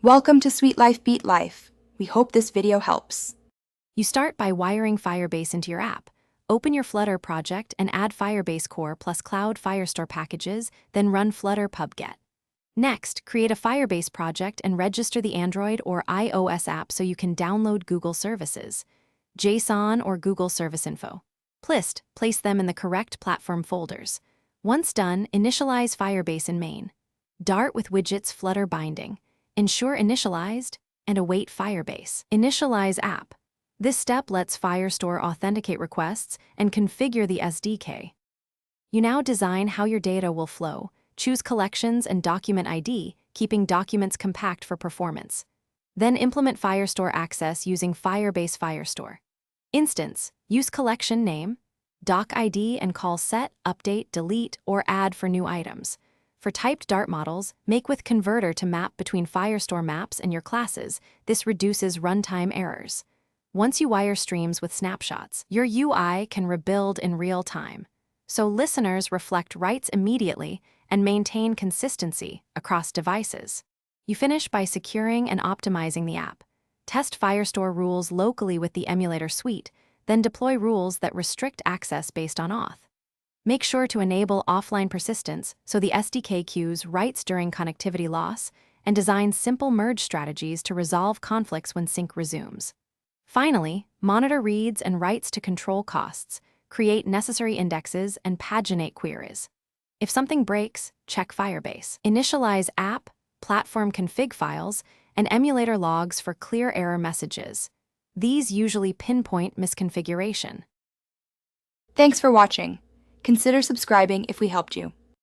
Welcome to Sweet Life Beat Life. We hope this video helps. You start by wiring Firebase into your app. Open your Flutter project and add Firebase core plus Cloud Firestore packages, then run Flutter pub-get. Next, create a Firebase project and register the Android or iOS app so you can download Google services, JSON or Google Service Info. Place them in the correct platform folders. Once done, initialize Firebase in main. Dart with widgets Flutter binding. Ensure initialized, and await Firebase. Initialize app. This step lets Firestore authenticate requests and configure the SDK. You now design how your data will flow. Choose collections and document ID, keeping documents compact for performance. Then implement Firestore access using Firebase Firestore. Instance, use collection name, doc ID, and call set, update, delete, or add for new items. For typed Dart models, make with converter to map between Firestore maps and your classes. This reduces runtime errors. Once you wire streams with snapshots, your UI can rebuild in real time. So listeners reflect writes immediately and maintain consistency across devices. You finish by securing and optimizing the app. Test Firestore rules locally with the emulator suite, then deploy rules that restrict access based on auth. Make sure to enable offline persistence so the SDK queues writes during connectivity loss, and design simple merge strategies to resolve conflicts when sync resumes. Finally, monitor reads and writes to control costs, create necessary indexes, and paginate queries. If something breaks, check Firebase. Initialize app, platform config files, and emulator logs for clear error messages. These usually pinpoint misconfiguration. Thanks for watching. Consider subscribing if we helped you.